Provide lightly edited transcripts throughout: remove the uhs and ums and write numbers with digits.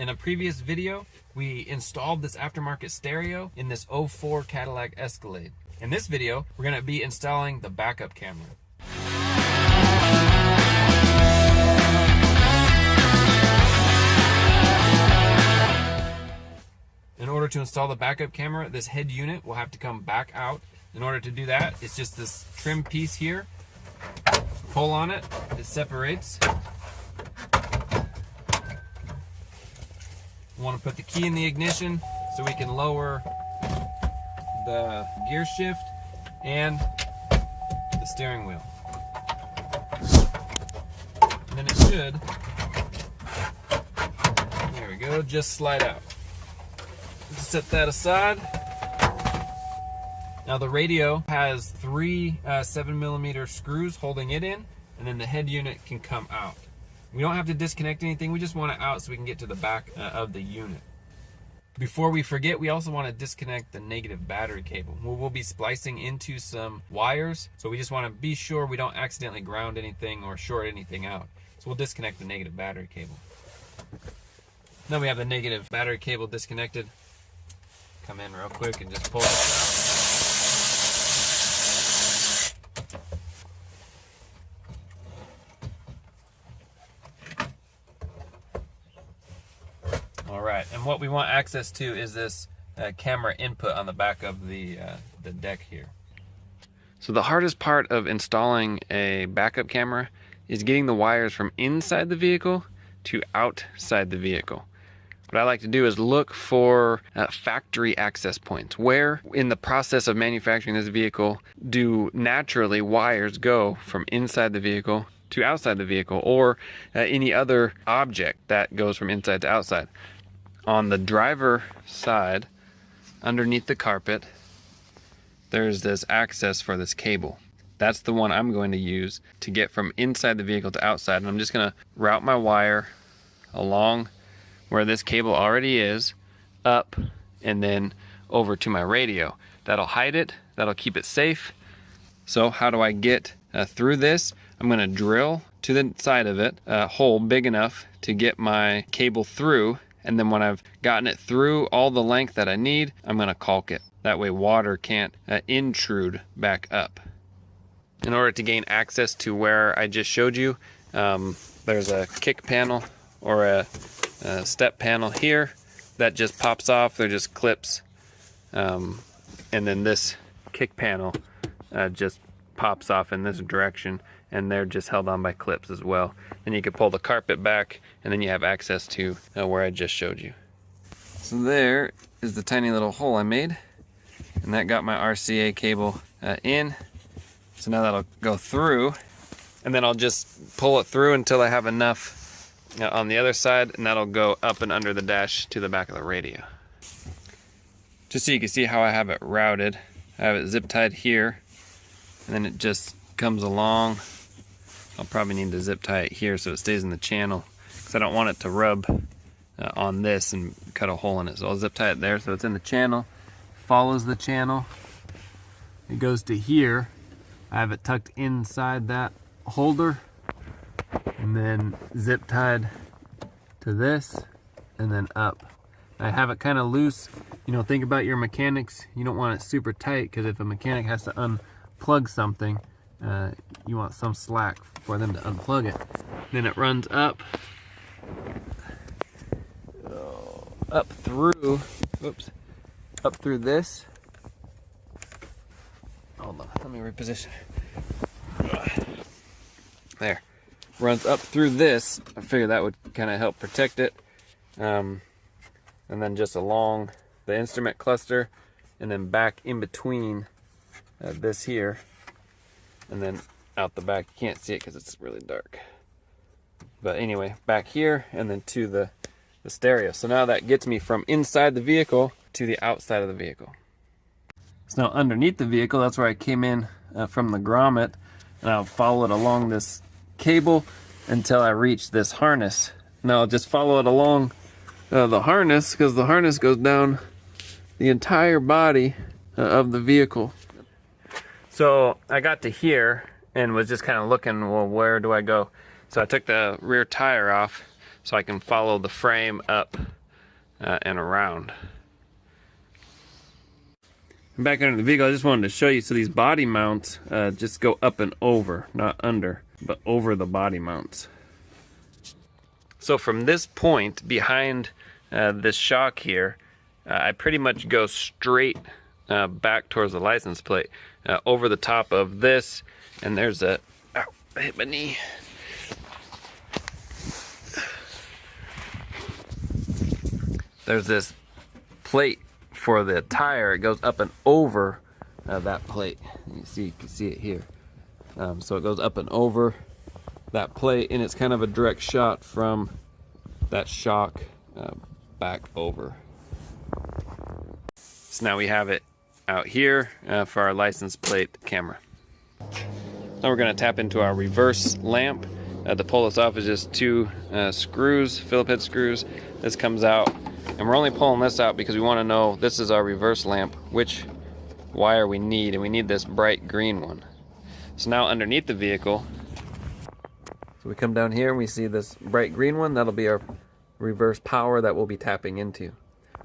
In a previous video, we installed this aftermarket stereo in this '04 Cadillac Escalade. In this video, we're going to be installing the backup camera. In order to install the backup camera, this head unit will have to come back out. In order to do that, it's just this trim piece here. Pull on it, it separates. We want to put the key in the ignition so we can lower the gear shift and the steering wheel. And then it should, there we go, just slide out. Just set that aside. Now the radio has three 7mm screws holding it in, and then the head unit can come out. We don't have to disconnect anything, we just want it out so we can get to the back of the unit. Before we forget, we also want to disconnect the negative battery cable. We'll be splicing into some wires, so we just want to be sure we don't accidentally ground anything or short anything out. So we'll disconnect the negative battery cable. Now we have the negative battery cable disconnected. Come in real quick and just pull this out. Alright, and what we want access to is this camera input on the back of the deck here. So the hardest part of installing a backup camera is getting the wires from inside the vehicle to outside the vehicle. What I like to do is look for factory access points. Where in the process of manufacturing this vehicle do naturally wires go from inside the vehicle to outside the vehicle, or any other object that goes from inside to outside. On the driver side, underneath the carpet, there's this access for this cable. That's the one I'm going to use to get from inside the vehicle to outside. And I'm just going to route my wire along where this cable already is, up, and then over to my radio. That'll hide it, that'll keep it safe. So how do I get through this? I'm going to drill to the side of it a hole big enough to get my cable through. And then when I've gotten it through all the length that I need, I'm going to caulk it. That way water can't intrude back up. In order to gain access to where I just showed you, there's a kick panel or a step panel here that just pops off. They're just clips. And then this kick panel just pops off in this direction, and they're just held on by clips as well. Then you can pull the carpet back, and then you have access to where I just showed you. So there is the tiny little hole I made, and that got my RCA cable in. So now that'll go through, and then I'll just pull it through until I have enough on the other side, and that'll go up and under the dash to the back of the radio. Just so you can see how I have it routed, I have it zip tied here, and then it just comes along. I'll probably need to zip tie it here so it stays in the channel, because I don't want it to rub on this and cut a hole in it. So I'll zip tie it there so it's in the channel, follows the channel, it goes to here. I have it tucked inside that holder, and then zip tied to this, and then up. I have it kind of loose. You know, think about your mechanics. You don't want it super tight, because if a mechanic has to unplug something, you want some slack for them to unplug it. Then it runs up through, oops, up through this. Hold on, let me reposition. There, runs up through this. I figured that would kind of help protect it. And then just along the instrument cluster, and then back in between this here, and then out the back. You can't see it because it's really dark. But anyway, back here, and then to the stereo. So now that gets me from inside the vehicle to the outside of the vehicle. So now underneath the vehicle, that's where I came in from the grommet, and I'll follow it along this cable until I reach this harness. Now I'll just follow it along the harness, because the harness goes down the entire body of the vehicle. So I got to here and was just kind of looking, well, where do I go? So I took the rear tire off. so I can follow the frame up and around. Back under the vehicle, I just wanted to show you, so these body mounts just go up and over, not under, but over the body mounts. So from this point behind this shock here, I pretty much go straight back towards the license plate, over the top of this, and there's a, ow, I hit my knee. There's this plate for the tire. It goes up and over that plate. You can see it here. So it goes up and over that plate, and it's kind of a direct shot from that shock back over. So now we have it out here for our license plate camera. Now we're going to tap into our reverse lamp. To pull this off is just two screws, Phillip head screws. This comes out, and we're only pulling this out because we want to know this is our reverse lamp, which wire we need, and we need this bright green one. So now underneath the vehicle, so we come down here and we see this bright green one. That'll be our reverse power that we'll be tapping into.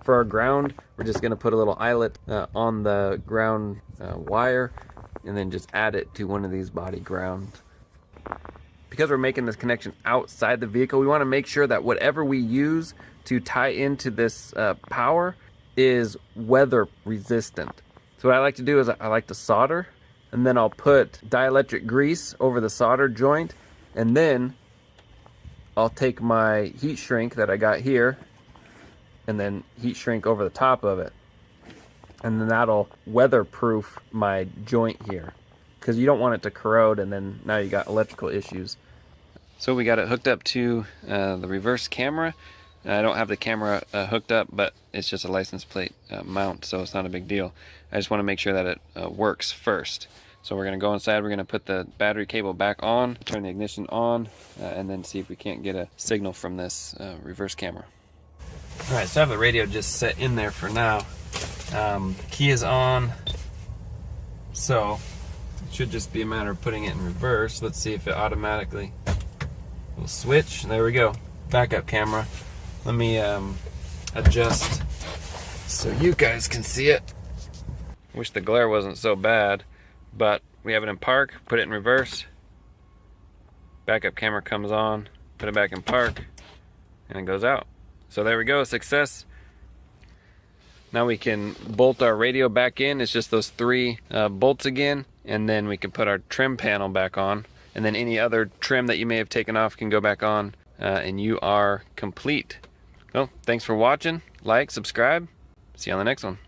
For our ground, we're just going to put a little eyelet on the ground wire, and then just add it to one of these body grounds. Because we're making this connection outside the vehicle, we want to make sure that whatever we use to tie into this power is weather resistant. So what I like to do is I like to solder, and then I'll put dielectric grease over the solder joint, and then I'll take my heat shrink that I got here and then heat shrink over the top of it, and then that'll weatherproof my joint here, because you don't want it to corrode and then now you got electrical issues. So we got it hooked up to the reverse camera. I don't have the camera hooked up, but it's just a license plate mount, so it's not a big deal. I just want to make sure that it works first. So we're going to go inside, we're going to put the battery cable back on, turn the ignition on, and then see if we can't get a signal from this reverse camera. Alright, so I have the radio just set in there for now. The key is on, so it should just be a matter of putting it in reverse. Let's see if it automatically will switch. There we go. Backup camera. Let me adjust so you guys can see it. Wish the glare wasn't so bad, but we have it in park, put it in reverse. Backup camera comes on, put it back in park, and it goes out. So there we go, success. Now we can bolt our radio back in. It's just those three bolts again, and then we can put our trim panel back on, and then any other trim that you may have taken off can go back on, and you are complete. Well, thanks for watching. Like, subscribe. See you on the next one.